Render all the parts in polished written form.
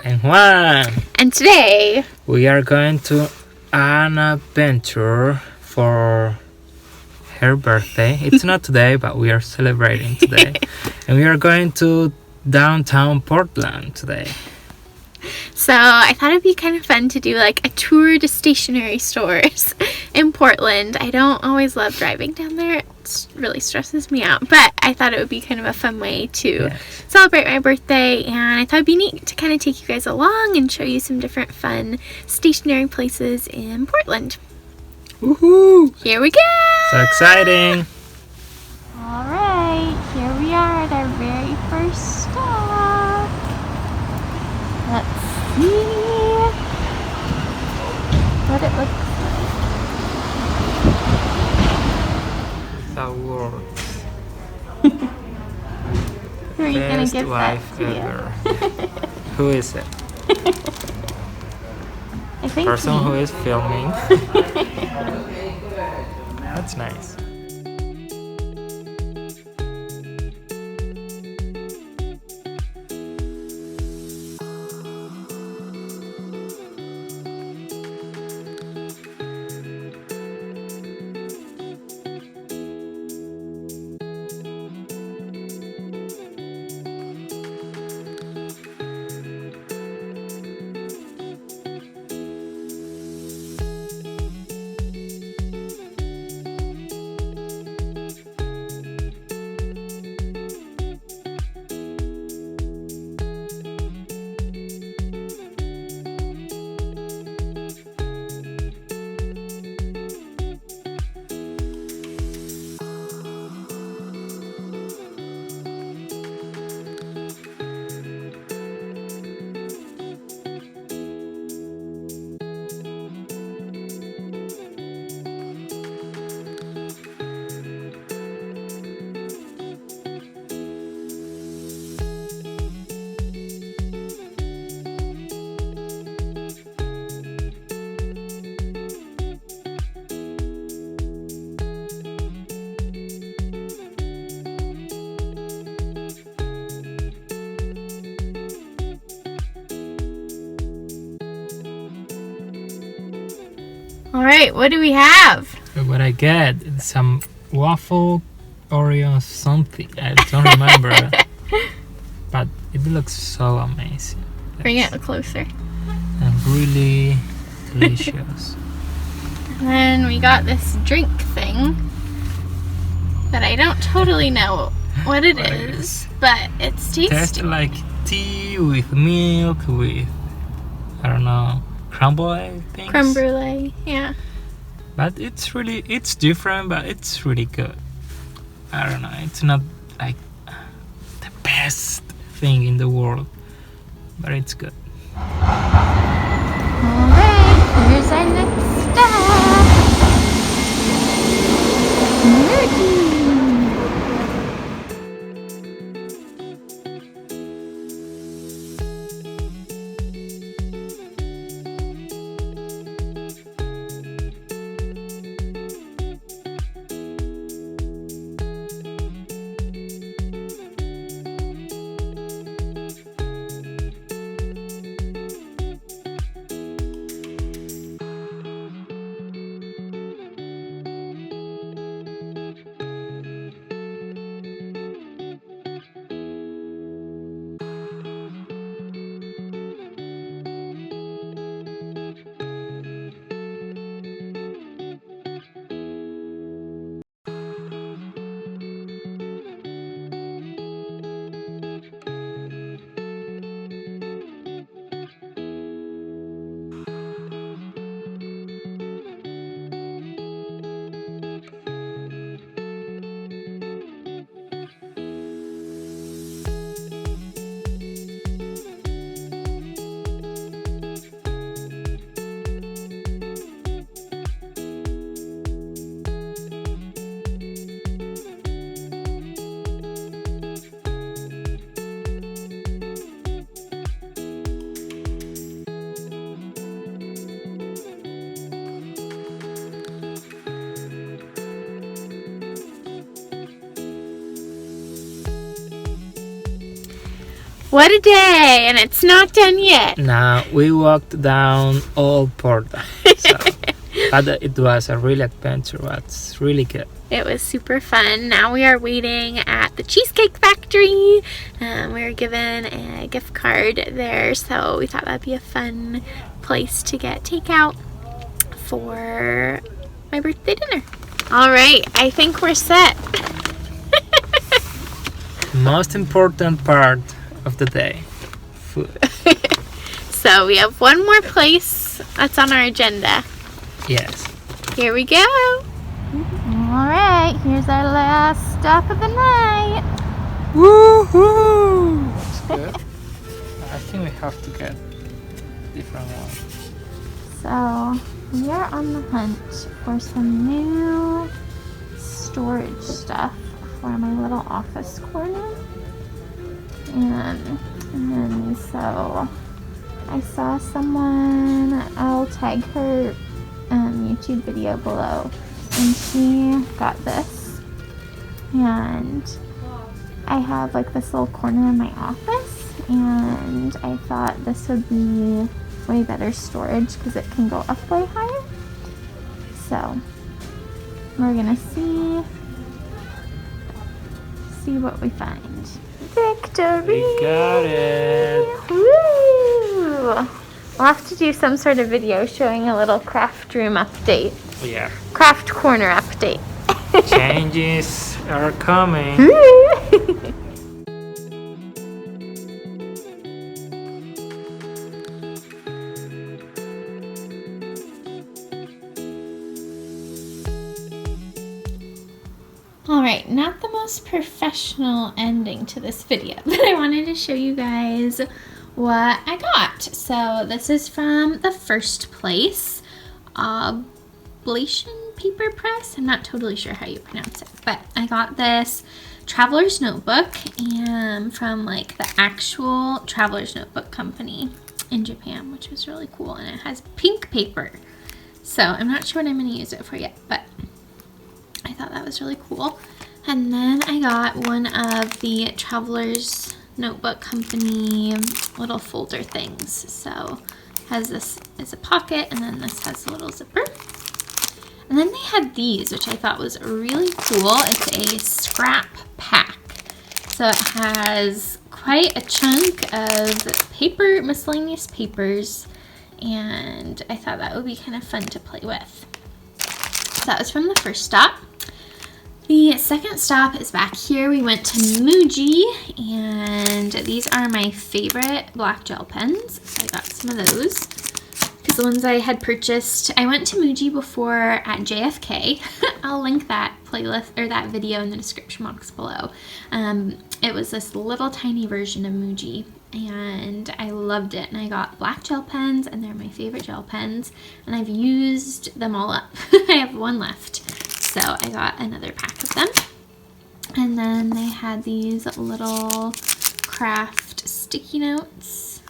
And Juan. And today We are going to an adventure for her birthday. It's not today, but we are celebrating today. And we are going to downtown Portland today. So I thought it'd be kind of fun to do like a tour to stationery stores in Portland. I don't always love driving down there. It really stresses me out. But I thought it would be kind of a fun way to celebrate my birthday. And I thought it'd be neat to kind of take you guys along and show you some different fun stationery places in Portland. Woohoo! Here we go! So exciting! Alright, here we are at our very first stop. Let's see what it looks like. The world's Who are you gonna best give that wife to? ever. Who is it? I think Person me. who is filming. That's nice. Alright, what do we have? What I get is some waffle Oreo something. I don't remember. But it looks so amazing. Bring it closer. And really delicious. And then we got this drink thing that I don't totally know what it What it is, but it's tasty. Tastes like tea with milk, with, I don't know, crumble things. Creme brulee, yeah. But it's different, but it's really good. I don't know, it's not like the best thing in the world, but it's good. Alright, here's our next stop. Nerdy. What a day, and it's not done yet. Now we walked down Old Portland, so, but it was a real adventure. It's really good. It was super fun. Now we are waiting at the Cheesecake Factory. We were given a gift card there, so we thought that'd be a fun place to get takeout for my birthday dinner. All right, I think we're set. Most important part of the day, food. So we have one more place that's on our agenda. Yes. Here we go. All right, here's our last stop of the night. Woohoo! That's good. I think we have to get different ones. So we are on the hunt for some new storage stuff for my little office corner. And so I saw someone, I'll tag her YouTube video below, and she got this. And I have like this little corner in my office, and I thought this would be way better storage because it can go up way higher. So we're gonna see what we find. Victory! We got it! Woo! We'll have to do some sort of video showing a little craft room update. Yeah. Craft corner update. Changes are coming. Alright, not the most professional ending to this video, but I wanted to show you guys what I got. So this is from the First Place Oblation Paper Press. I'm not totally sure how you pronounce it, but I got this Traveler's Notebook from like the actual Traveler's Notebook company in Japan, which was really cool, and it has pink paper. So I'm not sure what I'm going to use it for yet, but I thought that was really cool. And then I got one of the Traveler's Notebook Company little folder things. So it has this as a pocket, and then this has a little zipper. And then they had these, which I thought was really cool. It's a scrap pack. So it has quite a chunk of paper, miscellaneous papers, and I thought that would be kind of fun to play with. So that was from the first stop. The second stop is back here. We went to Muji, and these are my favorite black gel pens. So I got some of those because the ones I had purchased, I went to Muji before at JFK. I'll link that playlist or that video in the description box below. It was this little tiny version of Muji, and I loved it. And I got black gel pens, and they're my favorite gel pens, and I've used them all up. I have one left. So I got another pack of them. And then they had these little craft sticky notes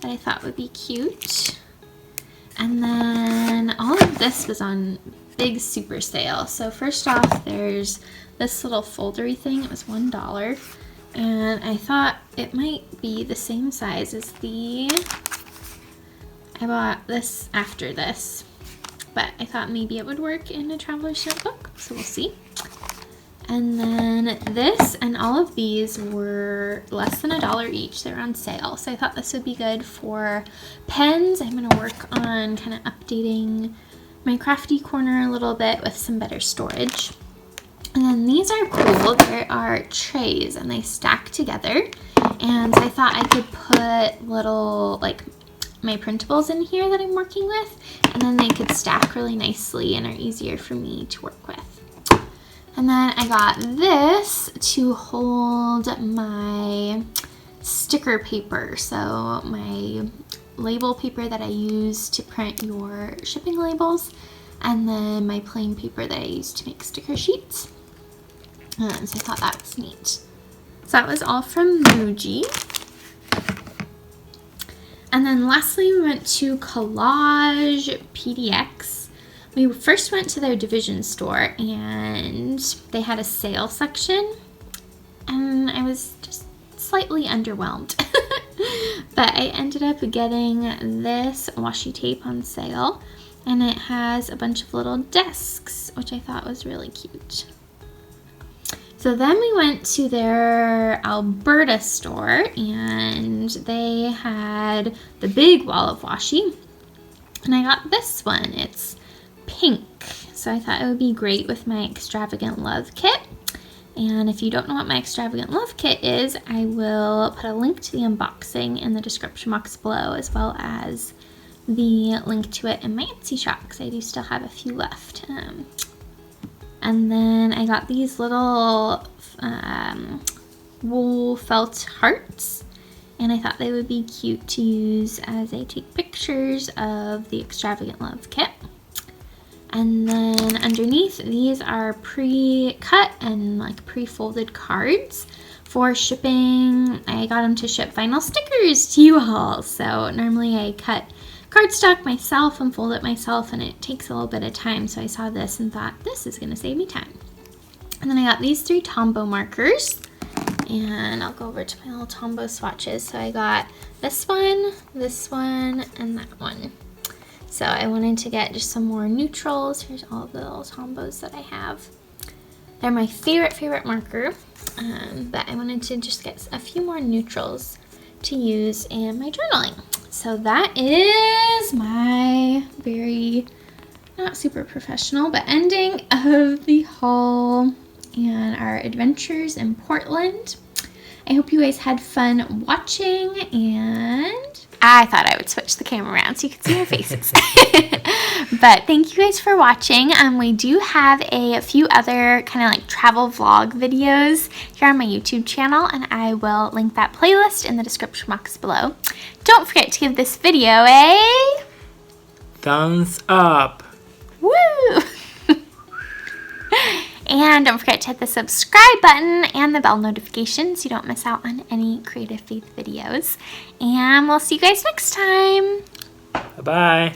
that I thought would be cute. And then all of this was on big super sale. So first off, there's this little foldery thing. It was $1. And I thought it might be the same size as I bought this after this, but I thought maybe it would work in a Traveler's Notebook, so we'll see. And then this and all of these were less than $1 each. They're on sale, so I thought this would be good for pens. I'm going to work on kind of updating my crafty corner a little bit with some better storage. And then these are cool. There are trays, and they stack together. And so I thought I could put little, like, my printables in here that I'm working with, and then they could stack really nicely and are easier for me to work with. And then I got this to hold my sticker paper, so my label paper that I use to print your shipping labels, and then my plain paper that I use to make sticker sheets. So I thought that was neat. So that was all from Muji. And then lastly, we went to Collage PDX. We first went to their division store, and they had a sale section, and I was just slightly underwhelmed. But I ended up getting this washi tape on sale, and it has a bunch of little discs, which I thought was really cute. So then we went to their Alberta store, and they had the big wall of washi, and I got this one. It's pink, so I thought it would be great with my Extravagant Love kit. And if you don't know what my Extravagant Love kit is, I will put a link to the unboxing in the description box below, as well as the link to it in my Etsy shop, because I do still have a few left. And then I got these little wool felt hearts, and I thought they would be cute to use as I take pictures of the Extravagant Love kit. And then underneath, these are pre-cut and like pre-folded cards for shipping. I got them to ship vinyl stickers to you all. So normally I cut cardstock myself and fold it myself, and it takes a little bit of time. So I saw this and thought, this is gonna save me time. And then I got these 3 Tombow markers, and I'll go over to my little Tombow swatches. So I got this one, and that one. So I wanted to get just some more neutrals. Here's all of the little Tombows that I have. They're my favorite marker, but I wanted to just get a few more neutrals to use in my journaling. So that is my very, not super professional, but ending of the haul and our adventures in Portland. I hope you guys had fun watching, and I thought I would switch the camera around so you could see our faces. But thank you guys for watching. We do have a few other kind of like travel vlog videos here on my YouTube channel, and I will link that playlist in the description box below. Don't forget to give this video a thumbs up. Woo! And don't forget to hit the subscribe button and the bell notification so you don't miss out on any Creative Faith videos. And we'll see you guys next time. Bye-bye.